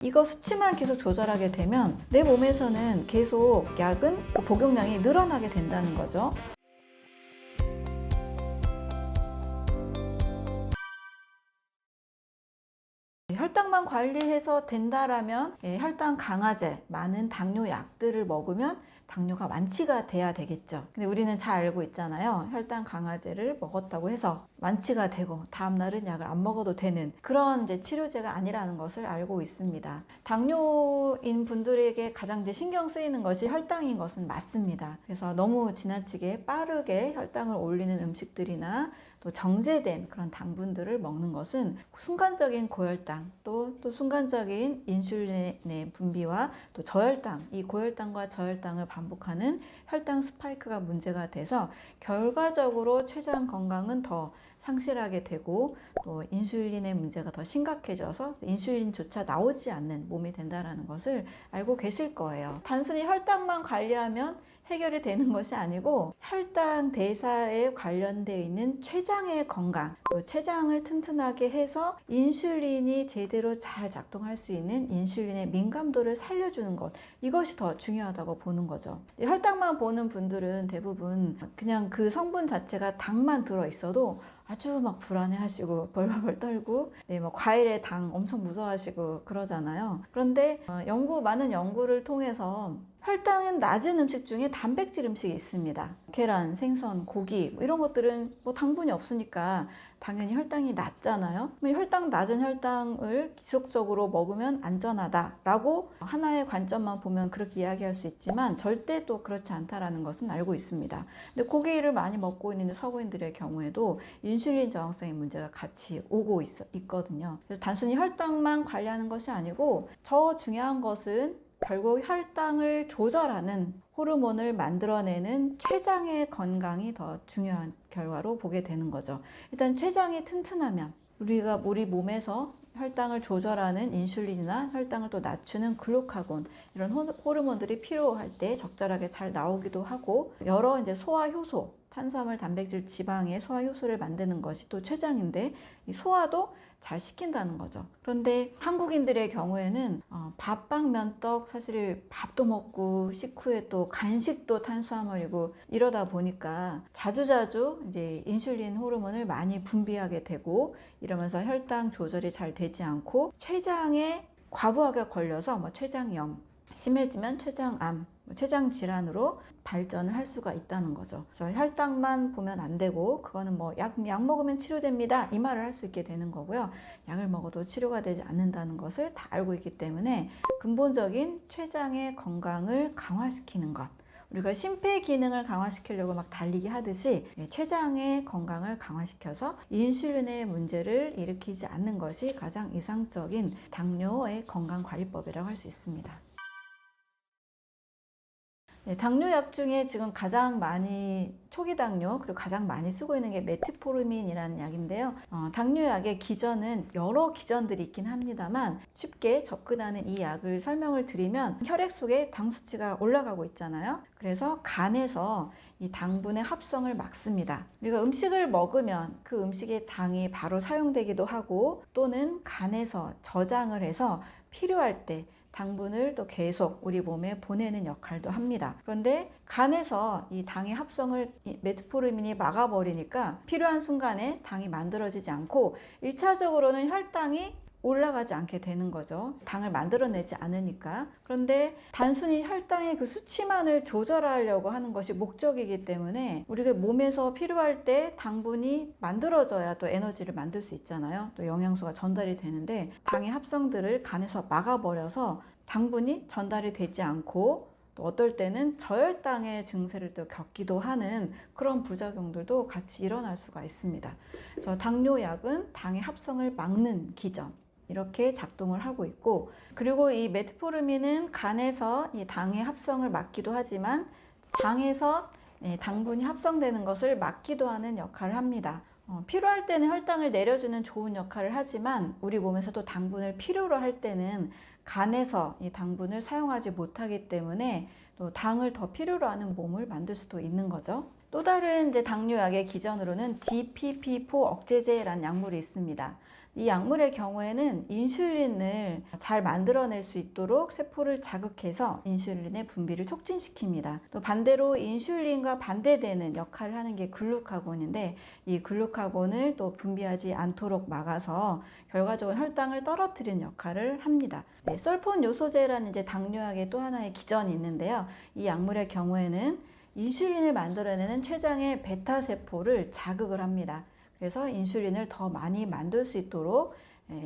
이거 수치만 계속 조절하게 되면 내 몸에서는 계속 약은 복용량이 늘어나게 된다는 거죠. 혈당만 관리해서 된다라면 혈당 강화제, 많은 당뇨 약들을 먹으면 당뇨가 완치가 돼야 되겠죠. 근데 우리는 잘 알고 있잖아요. 혈당 강화제를 먹었다고 해서 완치가 되고 다음날은 약을 안 먹어도 되는 그런 이제 치료제가 아니라는 것을 알고 있습니다. 당뇨인 분들에게 가장 이제 신경 쓰이는 것이 혈당인 것은 맞습니다. 그래서 너무 지나치게 빠르게 혈당을 올리는 음식들이나 또 정제된 그런 당분들을 먹는 것은 순간적인 고혈당 또 순간적인 인슐린의 분비와 또 저혈당, 이 고혈당과 저혈당을 반복하는 혈당 스파이크가 문제가 돼서 결과적으로 췌장 건강은 더 상실하게 되고 또 인슐린의 문제가 더 심각해져서 인슐린조차 나오지 않는 몸이 된다는 것을 알고 계실 거예요. 단순히 혈당만 관리하면 해결이 되는 것이 아니고 혈당 대사에 관련되어 있는 췌장의 건강, 또 췌장을 튼튼하게 해서 인슐린이 제대로 잘 작동할 수 있는 인슐린의 민감도를 살려주는 것, 이것이 더 중요하다고 보는 거죠. 혈당만 보는 분들은 대부분 그냥 그 성분 자체가 당만 들어있어도 아주 막 불안해하시고 벌벌벌 떨고 뭐 과일에 당 엄청 무서워하시고 그러잖아요. 그런데 많은 연구를 통해서 혈당은 낮은 음식 중에 단백질 음식이 있습니다. 계란, 생선, 고기 이런 것들은 뭐 당분이 없으니까 당연히 혈당이 낮잖아요. 혈당 낮은 혈당을 지속적으로 먹으면 안전하다라고 하나의 관점만 보면 그렇게 이야기할 수 있지만 절대 또 그렇지 않다라는 것은 알고 있습니다. 근데 고기를 많이 먹고 있는 서구인들의 경우에도 인슐린 저항성의 문제가 같이 오고 있거든요. 그래서 단순히 혈당만 관리하는 것이 아니고 더 중요한 것은 결국 혈당을 조절하는 호르몬을 만들어내는 췌장의 건강이 더 중요한 결과로 보게 되는 거죠. 일단 췌장이 튼튼하면 우리 몸에서 혈당을 조절하는 인슐린이나 혈당을 또 낮추는 글루카곤 이런 호르몬들이 필요할 때 적절하게 잘 나오기도 하고 여러 이제 소화 효소 탄수화물, 단백질, 지방의 소화 효소를 만드는 것이 또 췌장인데 이 소화도 잘 시킨다는 거죠. 그런데 한국인들의 경우에는 밥빵 면떡 사실 밥도 먹고 식후에 또 간식도 탄수화물이고 이러다 보니까 자주자주 이제 인슐린 호르몬을 많이 분비하게 되고 이러면서 혈당 조절이 잘 되지 않고 췌장에 과부하게 걸려서 뭐 췌장염, 심해지면 췌장암, 췌장 질환으로 발전을 할 수가 있다는 거죠. 그래서 혈당만 보면 안 되고 그거는 뭐 약 먹으면 치료됩니다 이 말을 할 수 있게 되는 거고요. 약을 먹어도 치료가 되지 않는다는 것을 다 알고 있기 때문에 근본적인 췌장의 건강을 강화시키는 것, 우리가 심폐 기능을 강화시키려고 막 달리기 하듯이 췌장의 건강을 강화시켜서 인슐린의 문제를 일으키지 않는 것이 가장 이상적인 당뇨의 건강관리법이라고 할 수 있습니다. 당뇨약 중에 지금 가장 많이 초기 당뇨 그리고 가장 많이 쓰고 있는 게 메트포르민이라는 약인데요. 당뇨약의 기전은 여러 기전들이 있긴 합니다만 쉽게 접근하는 이 약을 설명을 드리면 혈액 속에 당 수치가 올라가고 있잖아요. 그래서 간에서 이 당분의 합성을 막습니다. 우리가 음식을 먹으면 그 음식의 당이 바로 사용되기도 하고 또는 간에서 저장을 해서 필요할 때 당분을 또 계속 우리 몸에 보내는 역할도 합니다. 그런데 간에서 이 당의 합성을 메트포르민이 막아버리니까 필요한 순간에 당이 만들어지지 않고 1차적으로는 혈당이 올라가지 않게 되는 거죠. 당을 만들어내지 않으니까. 그런데 단순히 혈당의 그 수치만을 조절하려고 하는 것이 목적이기 때문에 우리가 몸에서 필요할 때 당분이 만들어져야 또 에너지를 만들 수 있잖아요. 또 영양소가 전달이 되는데 당의 합성들을 간에서 막아버려서 당분이 전달이 되지 않고 또 어떨 때는 저혈당의 증세를 또 겪기도 하는 그런 부작용들도 같이 일어날 수가 있습니다. 그래서 당뇨약은 당의 합성을 막는 기전 이렇게 작동을 하고 있고, 그리고 이 메트포르민은 간에서 이 당의 합성을 막기도 하지만 장에서 당분이 합성되는 것을 막기도 하는 역할을 합니다. 필요할 때는 혈당을 내려주는 좋은 역할을 하지만 우리 몸에서도 당분을 필요로 할 때는 간에서 이 당분을 사용하지 못하기 때문에 또 당을 더 필요로 하는 몸을 만들 수도 있는 거죠. 또 다른 이제 당뇨약의 기전으로는 DPP-4 억제제라는 약물이 있습니다. 이 약물의 경우에는 인슐린을 잘 만들어낼 수 있도록 세포를 자극해서 인슐린의 분비를 촉진시킵니다. 또 반대로 인슐린과 반대되는 역할을 하는 게 글루카곤인데, 이 글루카곤을 또 분비하지 않도록 막아서 결과적으로 혈당을 떨어뜨리는 역할을 합니다. 네, 설폰 요소제라는 이제 당뇨약의 또 하나의 기전이 있는데요. 이 약물의 경우에는 인슐린을 만들어내는 췌장의 베타 세포를 자극을 합니다. 그래서 인슐린을 더 많이 만들 수 있도록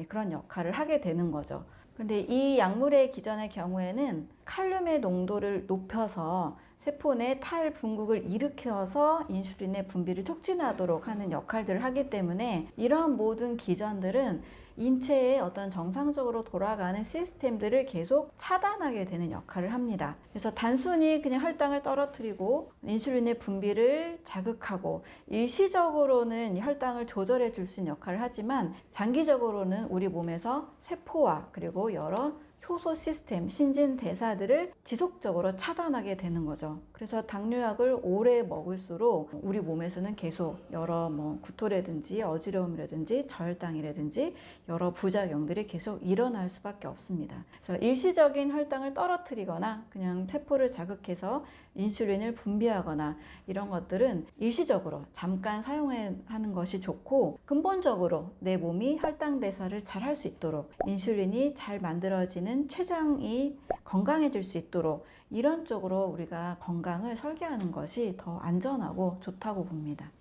그런 역할을 하게 되는 거죠. 근데 이 약물의 기전의 경우에는 칼륨의 농도를 높여서 세포 내 탈분국을 일으켜서 인슐린의 분비를 촉진하도록 하는 역할들을 하기 때문에 이러한 모든 기전들은 인체의 어떤 정상적으로 돌아가는 시스템들을 계속 차단하게 되는 역할을 합니다. 그래서 단순히 그냥 혈당을 떨어뜨리고 인슐린의 분비를 자극하고 일시적으로는 혈당을 조절해 줄 수 있는 역할을 하지만 장기적으로는 우리 몸에서 세포와 그리고 여러 효소 시스템, 신진대사들을 지속적으로 차단하게 되는 거죠. 그래서 당뇨약을 오래 먹을수록 우리 몸에서는 계속 여러 구토라든지 어지러움이라든지 저혈당이라든지 여러 부작용들이 계속 일어날 수밖에 없습니다. 그래서 일시적인 혈당을 떨어뜨리거나 그냥 세포를 자극해서 인슐린을 분비하거나 이런 것들은 일시적으로 잠깐 사용하는 것이 좋고, 근본적으로 내 몸이 혈당 대사를 잘 할 수 있도록 인슐린이 잘 만들어지는 췌장이 건강해질 수 있도록 이런 쪽으로 우리가 건강을 설계하는 것이 더 안전하고 좋다고 봅니다.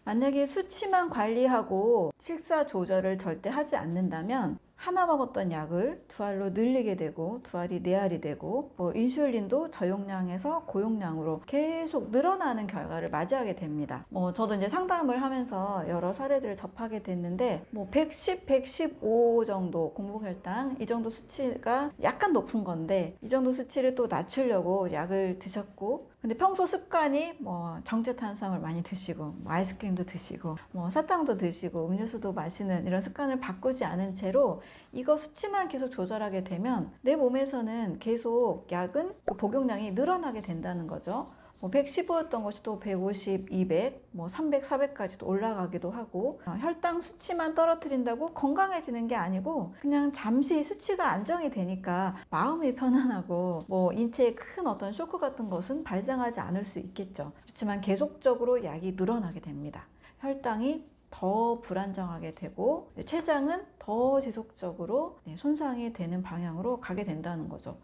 만약에 수치만 관리하고 식사 조절을 절대 하지 않는다면 하나 먹었던 약을 두 알로 늘리게 되고 두 알이 네 알이 되고 인슐린도 저용량에서 고용량으로 계속 늘어나는 결과를 맞이하게 됩니다. 저도 이제 상담을 하면서 여러 사례들을 접하게 됐는데 110, 115 정도 공복혈당 이 정도 수치가 약간 높은 건데 이 정도 수치를 또 낮추려고 약을 드셨고, 근데 평소 습관이 정제 탄수화물 많이 드시고 아이스크림도 드시고 사탕도 드시고 음료수도 마시는 이런 습관을 바꾸지 않은 채로 이거 수치만 계속 조절하게 되면 내 몸에서는 계속 약은 복용량이 늘어나게 된다는 거죠. 115였던 것이 또 150, 200, 300, 400까지도 올라가기도 하고, 혈당 수치만 떨어뜨린다고 건강해지는 게 아니고 그냥 잠시 수치가 안정이 되니까 마음이 편안하고 인체에 큰 어떤 쇼크 같은 것은 발생하지 않을 수 있겠죠. 그렇지만 계속적으로 약이 늘어나게 됩니다. 혈당이 더 불안정하게 되고 췌장은 더 지속적으로 손상이 되는 방향으로 가게 된다는 거죠.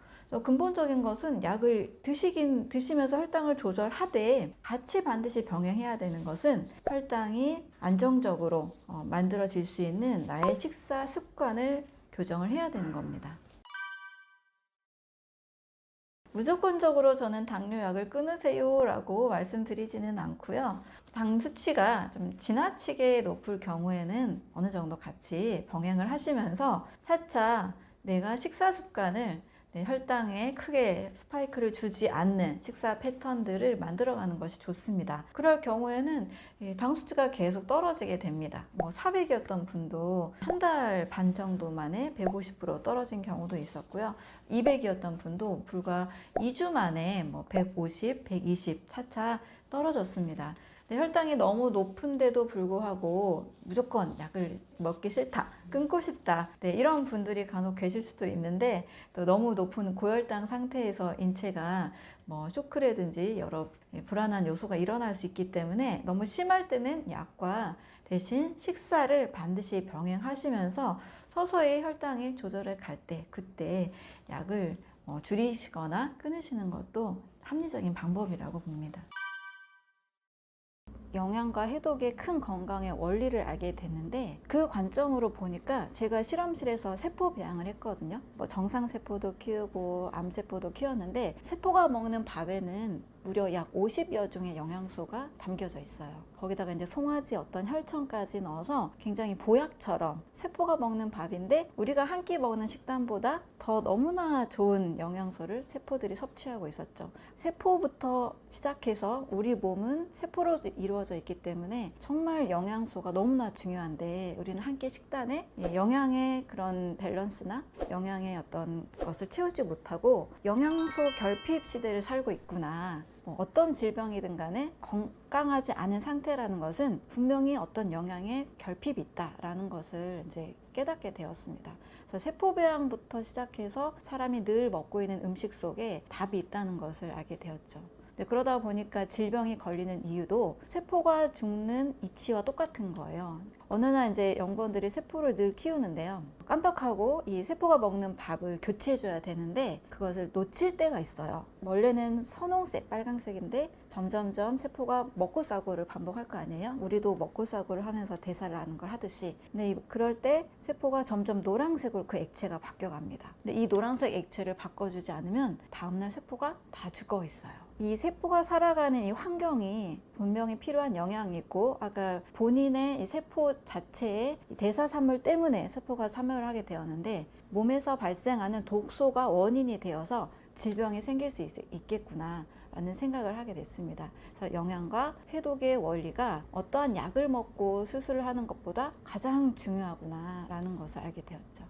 근본적인 것은 약을 드시면서 혈당을 조절하되 같이 반드시 병행해야 되는 것은 혈당이 안정적으로 만들어질 수 있는 나의 식사 습관을 교정을 해야 되는 겁니다. 무조건적으로 저는 당뇨약을 끊으세요 라고 말씀드리지는 않고요. 당 수치가 좀 지나치게 높을 경우에는 어느 정도 같이 병행을 하시면서 차차 내가 식사 습관을 혈당에 크게 스파이크를 주지 않는 식사 패턴들을 만들어가는 것이 좋습니다. 그럴 경우에는 당 수치가 계속 떨어지게 됩니다. 400이었던 분도 한 달 반 정도 만에 150% 떨어진 경우도 있었고요. 200이었던 분도 불과 2주 만에 150, 120 차차 떨어졌습니다. 혈당이 너무 높은데도 불구하고 무조건 약을 먹기 싫다, 끊고 싶다, 이런 분들이 간혹 계실 수도 있는데, 또 너무 높은 고혈당 상태에서 인체가 쇼크라든지 여러 불안한 요소가 일어날 수 있기 때문에 너무 심할 때는 약과 대신 식사를 반드시 병행하시면서 서서히 혈당이 조절해 갈 때 그때 약을 줄이시거나 끊으시는 것도 합리적인 방법이라고 봅니다. 영양과 해독의 큰 건강의 원리를 알게 됐는데, 그 관점으로 보니까 제가 실험실에서 세포 배양을 했거든요. 정상세포도 키우고 암세포도 키웠는데 세포가 먹는 밥에는 무려 약 50여 종의 영양소가 담겨져 있어요. 거기다가 이제 송아지 어떤 혈청까지 넣어서 굉장히 보약처럼 세포가 먹는 밥인데 우리가 한 끼 먹는 식단보다 더 너무나 좋은 영양소를 세포들이 섭취하고 있었죠. 세포부터 시작해서 우리 몸은 세포로 이루어져 있기 때문에 정말 영양소가 너무나 중요한데, 우리는 한 끼 식단에 영양의 그런 밸런스나 영양의 어떤 것을 채우지 못하고 영양소 결핍 시대를 살고 있구나, 뭐 어떤 질병이든 간에 건강하지 않은 상태라는 것은 분명히 어떤 영양의 결핍이 있다라는 것을 이제 깨닫게 되었습니다. 그래서 세포배양부터 시작해서 사람이 늘 먹고 있는 음식 속에 답이 있다는 것을 알게 되었죠. 그러다 보니까 질병이 걸리는 이유도 세포가 죽는 이치와 똑같은 거예요. 어느 날 이제 연구원들이 세포를 늘 키우는데요. 깜빡하고 이 세포가 먹는 밥을 교체해줘야 되는데 그것을 놓칠 때가 있어요. 원래는 선홍색, 빨강색인데 점점점 세포가 먹고 싸고를 반복할 거 아니에요? 우리도 먹고 싸고를 하면서 대사를 하는 걸 하듯이. 근데 그럴 때 세포가 점점 노란색으로 그 액체가 바뀌어갑니다. 근데 이 노란색 액체를 바꿔주지 않으면 다음날 세포가 다 죽어 있어요. 이 세포가 살아가는 이 환경이 분명히 필요한 영향이 있고, 아까 본인의 이 세포 자체의 대사산물 때문에 세포가 사멸을 하게 되었는데 몸에서 발생하는 독소가 원인이 되어서 질병이 생길 수 있겠구나 라는 생각을 하게 됐습니다. 그래서 영양과 해독의 원리가 어떠한 약을 먹고 수술을 하는 것보다 가장 중요하구나 라는 것을 알게 되었죠.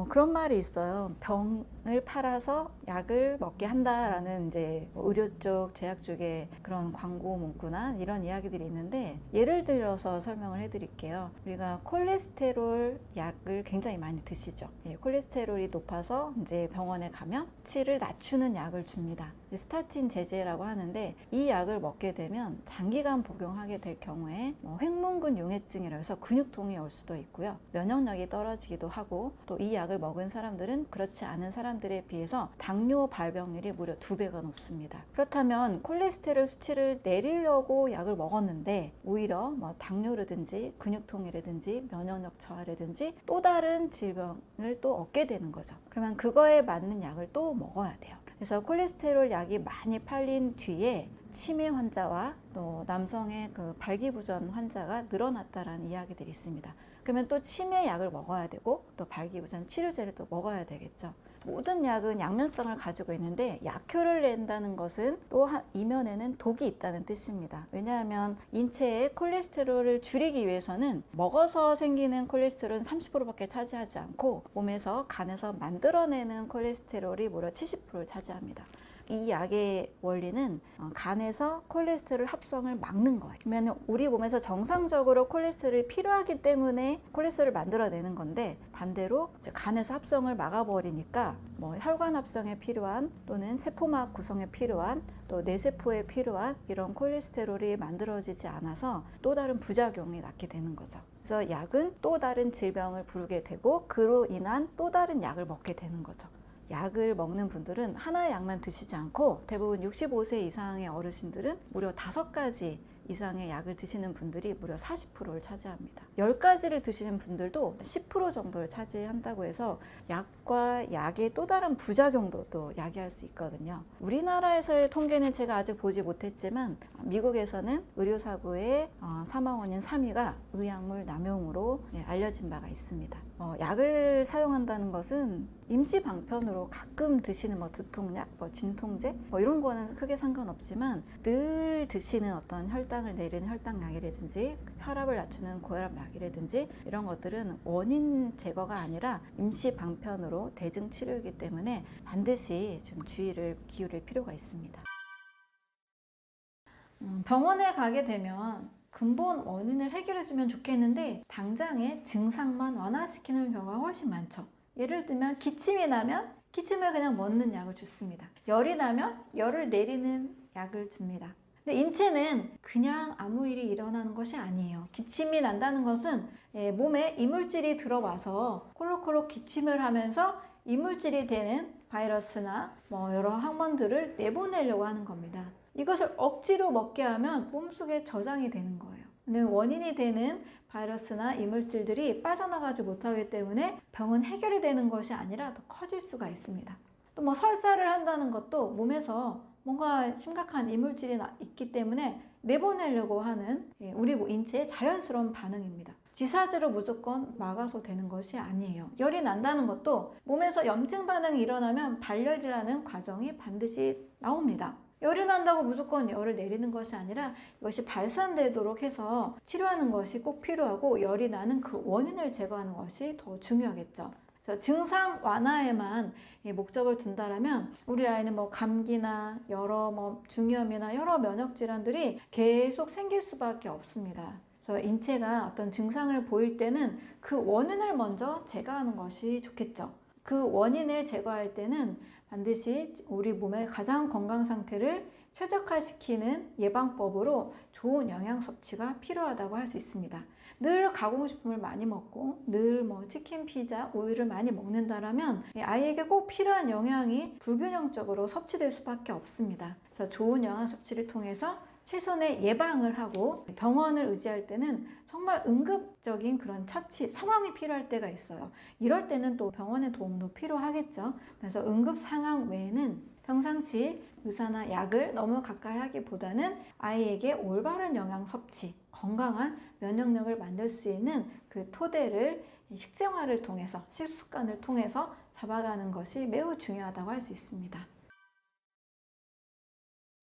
그런 말이 있어요. 병을 팔아서 약을 먹게 한다라는 이제 의료 쪽, 제약 쪽의 그런 광고 문구나 이런 이야기들이 있는데, 예를 들어서 설명을 해드릴게요. 우리가 콜레스테롤 약을 굉장히 많이 드시죠. 콜레스테롤이 높아서 이제 병원에 가면 수치를 낮추는 약을 줍니다. 스타틴 제제라고 하는데 이 약을 먹게 되면 장기간 복용하게 될 경우에 횡문근 융해증이라고 해서 근육통이 올 수도 있고요. 면역력이 떨어지기도 하고, 또 이 약을 먹은 사람들은 그렇지 않은 사람들에 비해서 당뇨 발병률이 무려 2배가 높습니다. 그렇다면 콜레스테롤 수치를 내리려고 약을 먹었는데 오히려 당뇨라든지 근육통이라든지 면역력 저하라든지 또 다른 질병을 또 얻게 되는 거죠. 그러면 그거에 맞는 약을 또 먹어야 돼요. 그래서 콜레스테롤 약이 많이 팔린 뒤에 치매 환자와 또 남성의 그 발기부전 환자가 늘어났다라는 이야기들이 있습니다. 그러면 또 치매 약을 먹어야 되고 또 발기부전 치료제를 또 먹어야 되겠죠. 모든 약은 양면성을 가지고 있는데 약효를 낸다는 것은 또 이면에는 독이 있다는 뜻입니다. 왜냐하면 인체의 콜레스테롤을 줄이기 위해서는 먹어서 생기는 콜레스테롤은 30%밖에 차지하지 않고 몸에서 간에서 만들어내는 콜레스테롤이 무려 70%를 차지합니다. 이 약의 원리는 간에서 콜레스테롤 합성을 막는 거예요. 그러면 우리 몸에서 정상적으로 콜레스테롤이 필요하기 때문에 콜레스테롤을 만들어내는 건데, 반대로 간에서 합성을 막아버리니까 혈관 합성에 필요한 또는 세포막 구성에 필요한 또 뇌세포에 필요한 이런 콜레스테롤이 만들어지지 않아서 또 다른 부작용이 낳게 되는 거죠. 그래서 약은 또 다른 질병을 부르게 되고 그로 인한 또 다른 약을 먹게 되는 거죠. 약을 먹는 분들은 하나의 약만 드시지 않고 대부분 65세 이상의 어르신들은 무려 5가지 이상의 약을 드시는 분들이 무려 40%를 차지합니다. 10가지를 드시는 분들도 10% 정도를 차지한다고 해서 약과 약의 또 다른 부작용도 또 야기할 수 있거든요. 우리나라에서의 통계는 제가 아직 보지 못했지만 미국에서는 의료사고의 사망 원인 3위가 의약물 남용으로 알려진 바가 있습니다. 약을 사용한다는 것은 임시 방편으로 가끔 드시는 두통약, 진통제 이런 거는 크게 상관없지만 늘 드시는 어떤 혈당을 내리는 혈당약이라든지 혈압을 낮추는 고혈압약이라든지 이런 것들은 원인 제거가 아니라 임시 방편으로 대증 치료이기 때문에 반드시 좀 주의를 기울일 필요가 있습니다. 병원에 가게 되면 근본 원인을 해결해주면 좋겠는데 당장의 증상만 완화시키는 경우가 훨씬 많죠. 예를 들면 기침이 나면 기침을 그냥 멎는 약을 줍니다. 열이 나면 열을 내리는 약을 줍니다. 근데 인체는 그냥 아무 일이 일어나는 것이 아니에요. 기침이 난다는 것은 몸에 이물질이 들어와서 콜록콜록 기침을 하면서 이물질이 되는 바이러스나 여러 항원들을 내보내려고 하는 겁니다. 이것을 억지로 먹게 하면 몸속에 저장이 되는 거예요. 원인이 되는 바이러스나 이물질들이 빠져나가지 못하기 때문에 병은 해결이 되는 것이 아니라 더 커질 수가 있습니다. 또 설사를 한다는 것도 몸에서 뭔가 심각한 이물질이 있기 때문에 내보내려고 하는 우리 인체의 자연스러운 반응입니다. 지사제로 무조건 막아서 되는 것이 아니에요. 열이 난다는 것도 몸에서 염증 반응이 일어나면 발열이라는 과정이 반드시 나옵니다. 열이 난다고 무조건 열을 내리는 것이 아니라 이것이 발산되도록 해서 치료하는 것이 꼭 필요하고, 열이 나는 그 원인을 제거하는 것이 더 중요하겠죠. 그래서 증상 완화에만 목적을 둔다라면 우리 아이는 뭐 감기나 여러 뭐 중이염이나 여러 면역 질환들이 계속 생길 수밖에 없습니다. 그래서 인체가 어떤 증상을 보일 때는 그 원인을 먼저 제거하는 것이 좋겠죠. 그 원인을 제거할 때는 반드시 우리 몸의 가장 건강 상태를 최적화시키는 예방법으로 좋은 영양 섭취가 필요하다고 할 수 있습니다. 늘 가공식품을 많이 먹고 늘 뭐 치킨, 피자, 우유를 많이 먹는다라면 아이에게 꼭 필요한 영양이 불균형적으로 섭취될 수밖에 없습니다. 그래서 좋은 영양 섭취를 통해서 최선의 예방을 하고 병원을 의지할 때는 정말 응급적인 그런 처치 상황이 필요할 때가 있어요. 이럴 때는 또 병원의 도움도 필요하겠죠. 그래서 응급 상황 외에는 평상시 의사나 약을 너무 가까이 하기보다는 아이에게 올바른 영양 섭취, 건강한 면역력을 만들 수 있는 그 토대를 식생활을 통해서, 식습관을 통해서 잡아가는 것이 매우 중요하다고 할 수 있습니다.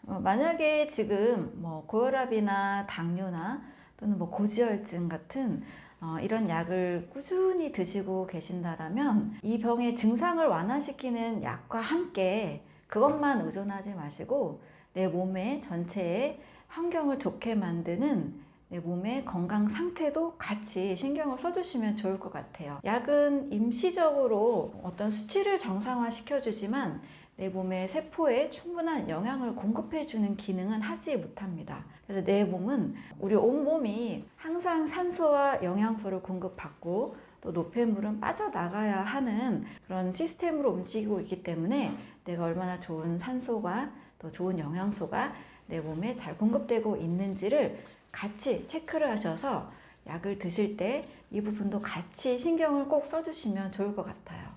만약에 지금 뭐 고혈압이나 당뇨나 또는 뭐 고지혈증 같은 이런 약을 꾸준히 드시고 계신다라면 이 병의 증상을 완화시키는 약과 함께 그것만 의존하지 마시고 내 몸의 전체의 환경을 좋게 만드는 내 몸의 건강 상태도 같이 신경을 써주시면 좋을 것 같아요. 약은 임시적으로 어떤 수치를 정상화시켜주지만 내 몸의 세포에 충분한 영양을 공급해주는 기능은 하지 못합니다. 그래서 내 몸은 우리 온몸이 항상 산소와 영양소를 공급받고 또 노폐물은 빠져나가야 하는 그런 시스템으로 움직이고 있기 때문에 내가 얼마나 좋은 산소가 또 좋은 영양소가 내 몸에 잘 공급되고 있는지를 같이 체크를 하셔서 약을 드실 때 이 부분도 같이 신경을 꼭 써주시면 좋을 것 같아요.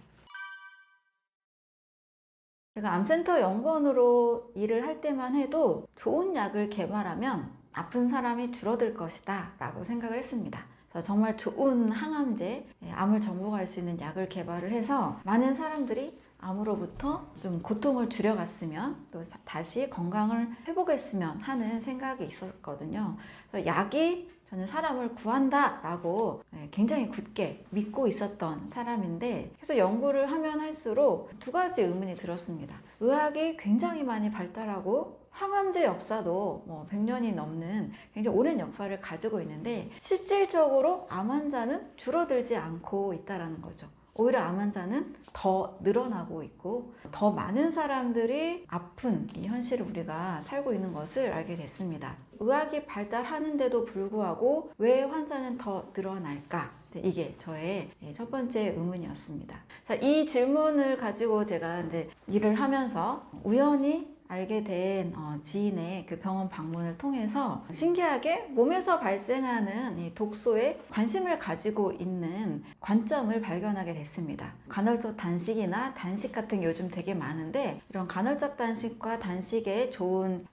제가 암센터 연구원으로 일을 할 때만 해도 좋은 약을 개발하면 아픈 사람이 줄어들 것이다 라고 생각을 했습니다. 그래서 정말 좋은 항암제, 암을 정복할 수 있는 약을 개발을 해서 많은 사람들이 암으로부터 좀 고통을 줄여갔으면 또 다시 건강을 회복했으면 하는 생각이 있었거든요. 그래서 약이 저는 사람을 구한다 라고 굉장히 굳게 믿고 있었던 사람인데 그래서 연구를 하면 할수록 두 가지 의문이 들었습니다. 의학이 굉장히 많이 발달하고 항암제 역사도 뭐 100년이 넘는 굉장히 오랜 역사를 가지고 있는데 실질적으로 암 환자는 줄어들지 않고 있다는 거죠. 오히려 암 환자는 더 늘어나고 있고 더 많은 사람들이 아픈 이 현실을 우리가 살고 있는 것을 알게 됐습니다. 의학이 발달하는데도 불구하고 왜 환자는 더 늘어날까? 이게 저의 첫 번째 의문이었습니다. 자, 이 질문을 가지고 제가 이제 일을 하면서 우연히 알게 된 지인의 그 병원 방문을 통해서 신기하게 몸에서 발생하는 이 독소에 관심을 가지고 있는 관점을 발견하게 됐습니다. 간헐적 단식이나 단식 같은 게 요즘 되게 많은데 이런 간헐적 단식과 단식에 좋은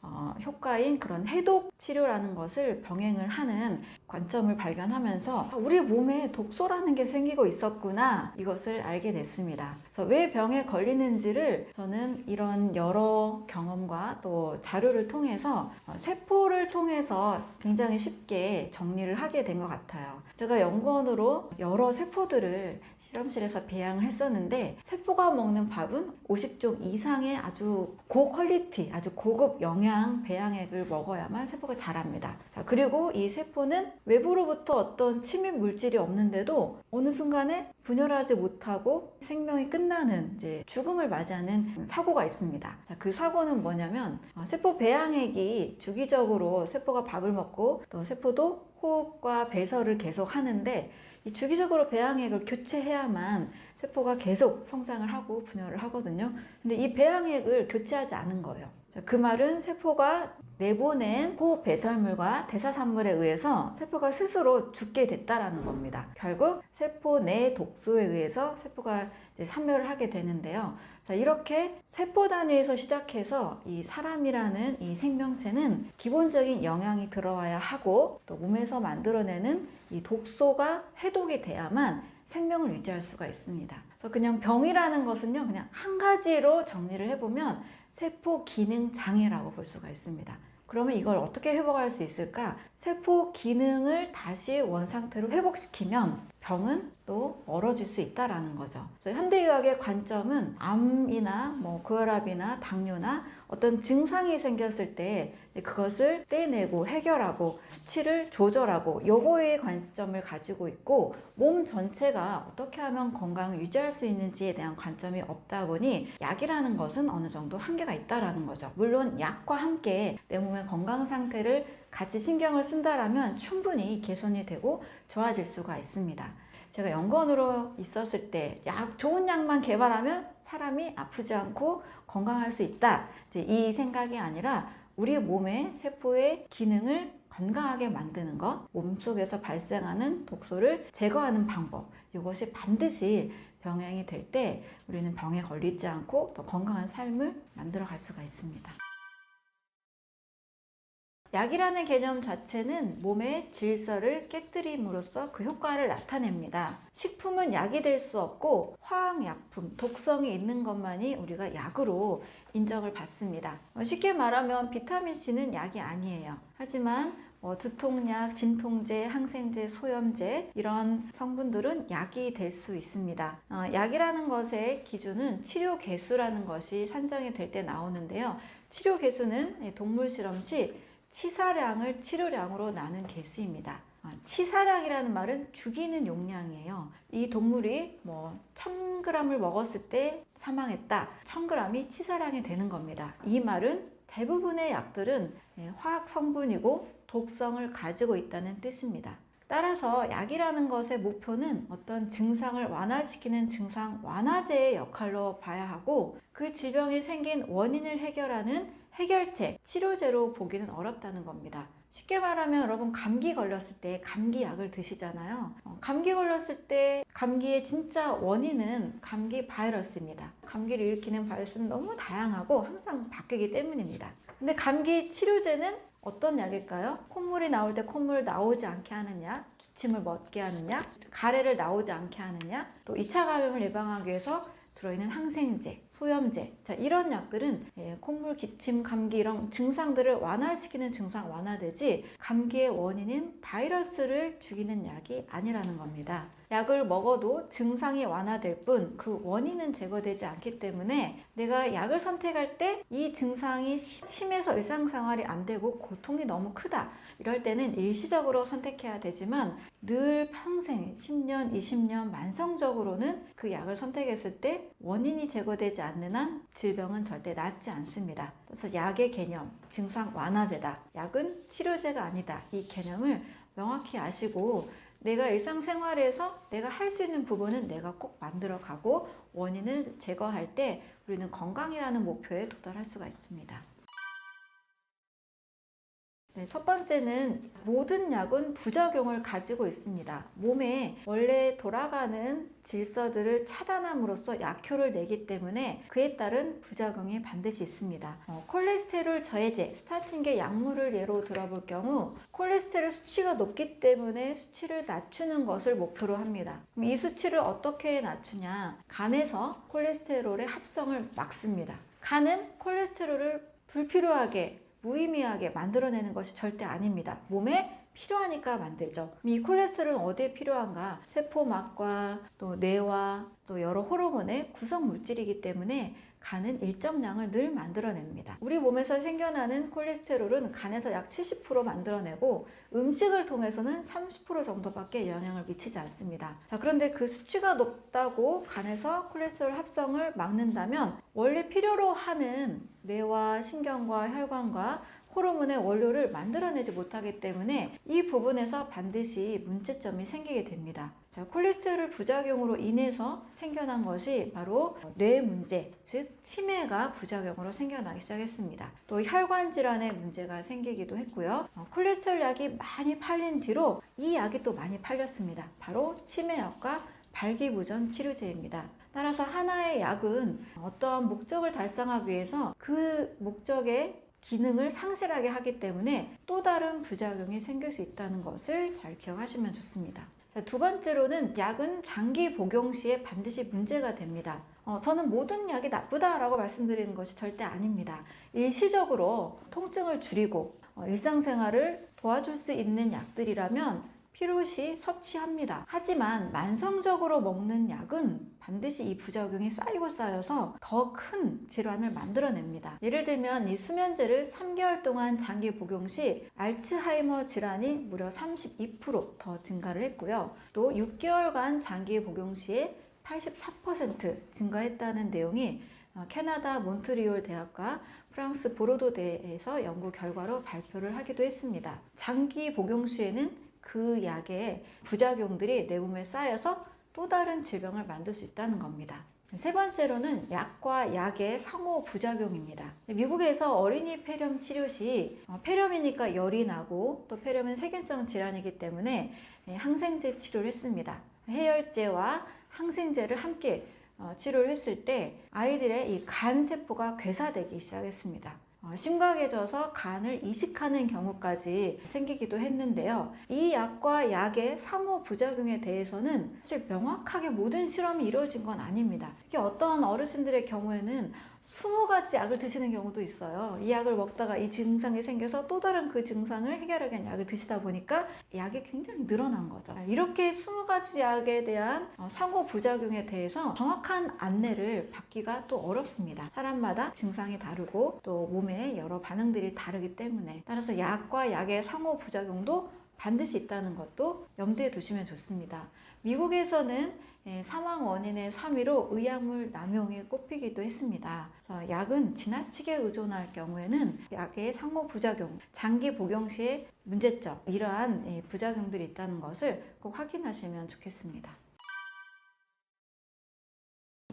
효과인 그런 해독 치료라는 것을 병행을 하는 관점을 발견하면서 우리 몸에 독소라는 게 생기고 있었구나 이것을 알게 됐습니다. 그래서 왜 병에 걸리는지를 저는 이런 여러 경험과 또 자료를 통해서 세포를 통해서 굉장히 쉽게 정리를 하게 된 것 같아요. 제가 연구원으로 여러 세포들을 실험실에서 배양을 했었는데 세포가 먹는 밥은 50종 이상의 아주 고퀄리티, 아주 고급 영양 배양액을 먹어야만 세포가 자랍니다. 자, 그리고 이 세포는 외부로부터 어떤 침입 물질이 없는데도 어느 순간에 분열하지 못하고 생명이 끝나는 이제 죽음을 맞이하는 사고가 있습니다. 자, 그 사고는 뭐냐면 세포 배양액이 주기적으로 세포가 밥을 먹고 또 세포도 호흡과 배설을 계속 하는데 이 주기적으로 배양액을 교체해야만 세포가 계속 성장을 하고 분열을 하거든요. 근데 이 배양액을 교체하지 않은 거예요. 자, 그 말은 세포가 내보낸 호흡 배설물과 대사산물에 의해서 세포가 스스로 죽게 됐다라는 겁니다. 결국 세포 내 독소에 의해서 세포가 이제 산멸을 하게 되는데요. 자, 이렇게 세포 단위에서 시작해서 이 사람이라는 이 생명체는 기본적인 영양이 들어와야 하고 또 몸에서 만들어내는 이 독소가 해독이 돼야만 생명을 유지할 수가 있습니다. 그래서 그냥 병이라는 것은요, 그냥 한 가지로 정리를 해보면 세포 기능 장애라고 볼 수가 있습니다. 그러면 이걸 어떻게 회복할 수 있을까? 세포 기능을 다시 원상태로 회복시키면 병은 또 또 멀어질 수 있다라는 거죠. 그래서 현대의학의 관점은 암이나 고혈압이나 당뇨나 어떤 증상이 생겼을 때 그것을 떼내고 해결하고 수치를 조절하고 요거에 관점을 가지고 있고, 몸 전체가 어떻게 하면 건강을 유지할 수 있는지에 대한 관점이 없다 보니 약이라는 것은 어느 정도 한계가 있다라는 거죠. 물론 약과 함께 내 몸의 건강 상태를 같이 신경을 쓴다라면 충분히 개선이 되고 좋아질 수가 있습니다. 제가 연구원으로 있었을 때 좋은 약만 개발하면 사람이 아프지 않고 건강할 수 있다, 이제 이 생각이 아니라 우리 몸의 세포의 기능을 건강하게 만드는 것, 몸속에서 발생하는 독소를 제거하는 방법, 이것이 반드시 병행이 될 때 우리는 병에 걸리지 않고 더 건강한 삶을 만들어 갈 수가 있습니다. 약이라는 개념 자체는 몸의 질서를 깨뜨림으로써 그 효과를 나타냅니다. 식품은 약이 될 수 없고 화학약품, 독성이 있는 것만이 우리가 약으로 인정을 받습니다. 쉽게 말하면 비타민C는 약이 아니에요. 하지만 두통약, 진통제, 항생제, 소염제 이런 성분들은 약이 될 수 있습니다. 약이라는 것의 기준은 치료 개수라는 것이 산정이 될 때 나오는데요. 치료 개수는 동물 실험 시 치사량을 치료량으로 나눈 개수입니다. 치사량이라는 말은 죽이는 용량이에요. 이 동물이 1000g을 먹었을 때 사망했다. 1000g이 치사량이 되는 겁니다. 이 말은 대부분의 약들은 화학 성분이고 독성을 가지고 있다는 뜻입니다. 따라서 약이라는 것의 목표는 어떤 증상을 완화시키는 증상 완화제의 역할로 봐야 하고, 그 질병이 생긴 원인을 해결하는 해결책, 치료제로 보기는 어렵다는 겁니다. 쉽게 말하면 여러분 감기 걸렸을 때 감기약을 드시잖아요. 감기 걸렸을 때 감기의 진짜 원인은 감기 바이러스입니다. 감기를 일으키는 바이러스는 너무 다양하고 항상 바뀌기 때문입니다. 근데 감기 치료제는 어떤 약일까요? 콧물이 나올 때 콧물 나오지 않게 하는 약, 기침을 멎게 하는 약, 가래를 나오지 않게 하는 약, 또 2차 감염을 예방하기 위해서 들어있는 항생제, 소염제, 이런 약들은 콧물, 기침, 감기 이런 증상들을 완화시키는 증상 완화되지 감기의 원인인 바이러스를 죽이는 약이 아니라는 겁니다. 약을 먹어도 증상이 완화될 뿐 그 원인은 제거되지 않기 때문에 내가 약을 선택할 때 이 증상이 심해서 일상생활이 안 되고 고통이 너무 크다, 이럴 때는 일시적으로 선택해야 되지만 늘 평생 10년, 20년 만성적으로는 그 약을 선택했을 때 원인이 제거되지 않는 한 질병은 절대 낫지 않습니다. 그래서 약의 개념, 증상 완화제다, 약은 치료제가 아니다, 이 개념을 명확히 아시고 내가 일상생활에서 내가 할 수 있는 부분은 내가 꼭 만들어 가고 원인을 제거할 때 우리는 건강이라는 목표에 도달할 수가 있습니다. 첫 번째는 모든 약은 부작용을 가지고 있습니다. 몸에 원래 돌아가는 질서들을 차단함으로써 약효를 내기 때문에 그에 따른 부작용이 반드시 있습니다. 콜레스테롤 저해제, 스타틴계 약물을 예로 들어볼 경우 콜레스테롤 수치가 높기 때문에 수치를 낮추는 것을 목표로 합니다. 그럼 이 수치를 어떻게 낮추냐? 간에서 콜레스테롤의 합성을 막습니다. 간은 콜레스테롤을 불필요하게 무의미하게 만들어내는 것이 절대 아닙니다. 몸에 필요하니까 만들죠. 이 콜레스테롤은 어디에 필요한가? 세포막과 또 뇌와 또 여러 호르몬의 구성 물질이기 때문에 간은 일정량을 늘 만들어냅니다. 우리 몸에서 생겨나는 콜레스테롤은 간에서 약 70% 만들어내고 음식을 통해서는 30% 정도밖에 영향을 미치지 않습니다. 그런데 그 수치가 높다고 간에서 콜레스테롤 합성을 막는다면 원래 필요로 하는 뇌와 신경과 혈관과 호르몬의 원료를 만들어내지 못하기 때문에 이 부분에서 반드시 문제점이 생기게 됩니다. 콜레스테롤 부작용으로 인해서 생겨난 것이 바로 뇌 문제, 즉 치매가 부작용으로 생겨나기 시작했습니다. 또 혈관 질환의 문제가 생기기도 했고요. 콜레스테롤 약이 많이 팔린 뒤로 이 약이 또 많이 팔렸습니다. 바로 치매약과 발기부전 치료제입니다. 따라서 하나의 약은 어떠한 목적을 달성하기 위해서 그 목적의 기능을 상실하게 하기 때문에 또 다른 부작용이 생길 수 있다는 것을 잘 기억하시면 좋습니다. 두 번째로는 약은 장기 복용 시에 반드시 문제가 됩니다. 저는 모든 약이 나쁘다라고 말씀드리는 것이 절대 아닙니다. 일시적으로 통증을 줄이고 일상생활을 도와줄 수 있는 약들이라면 필요시 섭취합니다. 하지만 만성적으로 먹는 약은 반드시 이 부작용이 쌓여서 더 큰 질환을 만들어냅니다. 예를 들면 이 수면제를 3개월 동안 장기 복용 시 알츠하이머 질환이 무려 32% 증가를 했고요. 또 6개월간 장기 복용 시에 84% 증가했다는 내용이 캐나다 몬트리올 대학과 프랑스 보르도대에서 연구 결과로 발표를 하기도 했습니다. 장기 복용 시에는 그 약의 부작용들이 내 몸에 쌓여서 또 다른 질병을 만들 수 있다는 겁니다. 세 번째로는 약과 약의 상호 부작용입니다. 미국에서 어린이 폐렴 치료 시 폐렴이니까 열이 나고 또 폐렴은 세균성 질환이기 때문에 항생제 치료를 했습니다. 해열제와 항생제를 함께 치료를 했을 때 아이들의 이 간 세포가 괴사되기 시작했습니다. 심각해져서 간을 이식하는 경우까지 생기기도 했는데요. 이 약과 약의 상호 부작용에 대해서는 사실 명확하게 모든 실험이 이루어진 건 아닙니다. 이게 어떤 어르신들의 경우에는 20가지 약을 드시는 경우도 있어요. 이 약을 먹다가 이 증상이 생겨서 또 다른 그 증상을 해결하기 위한 약을 드시다 보니까 약이 굉장히 늘어난 거죠. 이렇게 20가지 약에 대한 상호부작용에 대해서 정확한 안내를 받기가 또 어렵습니다. 사람마다 증상이 다르고 또 몸의 여러 반응들이 다르기 때문에 따라서 약과 약의 상호부작용도 반드시 있다는 것도 염두에 두시면 좋습니다. 미국에서는 사망 원인의 3위로 의약물 남용이 꼽히기도 했습니다. 약은 지나치게 의존할 경우에는 약의 상호부작용, 장기 복용 시의 문제점, 이러한 부작용들이 있다는 것을 꼭 확인하시면 좋겠습니다.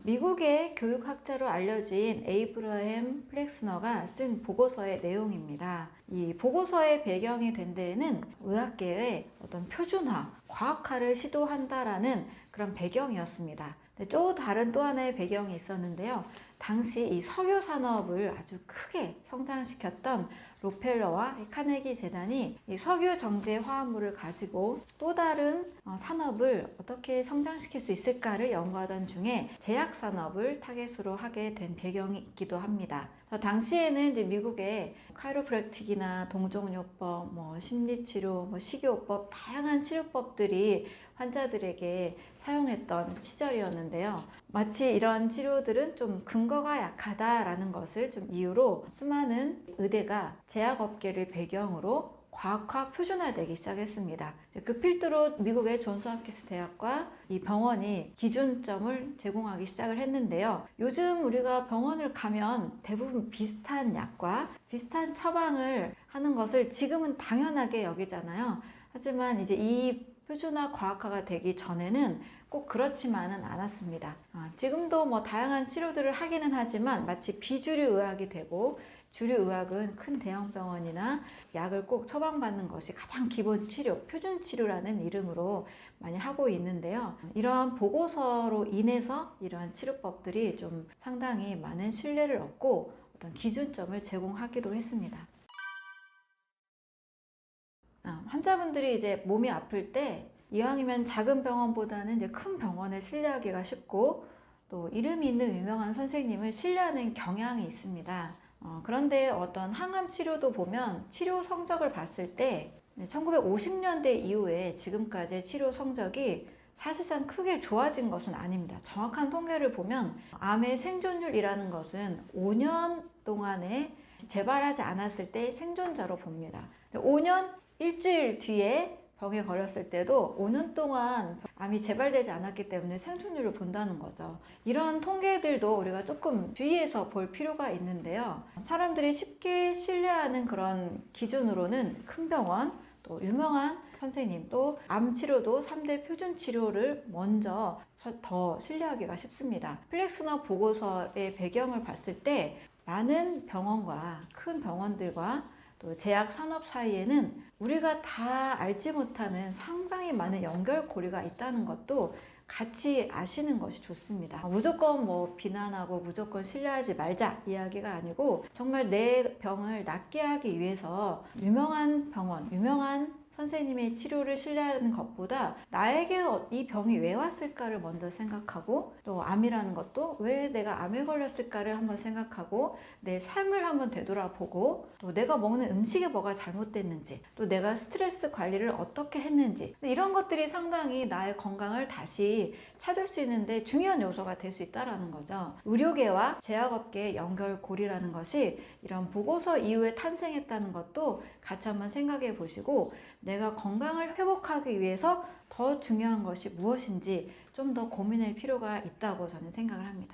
미국의 교육학자로 알려진 에이브러햄 플렉스너가 쓴 보고서의 내용입니다. 이 보고서의 배경이 된 데에는 의학계의 어떤 표준화, 과학화를 시도한다라는 그런 배경이었습니다. 또 다른 또 하나의 배경이 있었는데요. 당시 이 석유 산업을 아주 크게 성장시켰던 록펠러와 카네기 재단이 이 석유 정제 화합물을 가지고 또 다른 산업을 어떻게 성장시킬 수 있을까를 연구하던 중에 제약 산업을 타겟으로 하게 된 배경이 있기도 합니다. 당시에는 이제 미국의 카이로프랙틱이나 동종요법, 심리치료, 식이요법, 다양한 치료법들이 환자들에게 사용했던 시절이었는데요. 마치 이런 치료들은 좀 근거가 약하다라는 것을 좀 이유로 수많은 의대가 제약업계를 배경으로 과학화 표준화되기 시작했습니다. 그 필두로 미국의 존스홉킨스 대학과 이 병원이 기준점을 제공하기 시작을 했는데요. 요즘 우리가 병원을 가면 대부분 비슷한 약과 비슷한 처방을 하는 것을 지금은 당연하게 여기잖아요. 하지만 이제 이 표준화 과학화가 되기 전에는 꼭 그렇지만은 않았습니다. 지금도 다양한 치료들을 하기는 하지만 마치 비주류 의학이 되고 주류 의학은 큰 대형 병원이나 약을 꼭 처방받는 것이 가장 기본 치료, 표준 치료라는 이름으로 많이 하고 있는데요. 이러한 보고서로 인해서 이러한 치료법들이 좀 상당히 많은 신뢰를 얻고 어떤 기준점을 제공하기도 했습니다. 환자분들이 이제 몸이 아플 때 이왕이면 작은 병원보다는 이제 큰 병원을 신뢰하기가 쉽고 또 이름이 있는 유명한 선생님을 신뢰하는 경향이 있습니다. 그런데 어떤 항암 치료도 보면 치료 성적을 봤을 때 1950년대 이후에 지금까지의 치료 성적이 사실상 크게 좋아진 것은 아닙니다. 정확한 통계를 보면 암의 생존율이라는 것은 5년 동안에 재발하지 않았을 때 생존자로 봅니다. 5년 일주일 뒤에 병에 걸렸을 때도 5년 동안 암이 재발되지 않았기 때문에 생존율을 본다는 거죠. 이런 통계들도 우리가 조금 주의해서 볼 필요가 있는데요. 사람들이 쉽게 신뢰하는 그런 기준으로는 큰 병원, 또 유명한 선생님, 또 암 치료도 3대 표준 치료를 먼저 더 신뢰하기가 쉽습니다. 플렉스너 보고서의 배경을 봤을 때 많은 병원과 큰 병원들과 또 제약 산업 사이에는 우리가 다 알지 못하는 상당히 많은 연결고리가 있다는 것도 같이 아시는 것이 좋습니다. 무조건 비난하고 무조건 신뢰하지 말자 이야기가 아니고 정말 내 병을 낫게 하기 위해서 유명한 병원, 유명한 선생님의 치료를 신뢰하는 것보다 나에게 이 병이 왜 왔을까를 먼저 생각하고, 또 암이라는 것도 왜 내가 암에 걸렸을까를 한번 생각하고 내 삶을 한번 되돌아보고, 또 내가 먹는 음식에 뭐가 잘못됐는지, 또 내가 스트레스 관리를 어떻게 했는지, 이런 것들이 상당히 나의 건강을 다시 찾을 수 있는데 중요한 요소가 될 수 있다는 거죠. 의료계와 제약업계의 연결고리라는 것이 이런 보고서 이후에 탄생했다는 것도 같이 한번 생각해 보시고, 내가 건강을 회복하기 위해서 더 중요한 것이 무엇인지 좀 더 고민할 필요가 있다고 저는 생각을 합니다.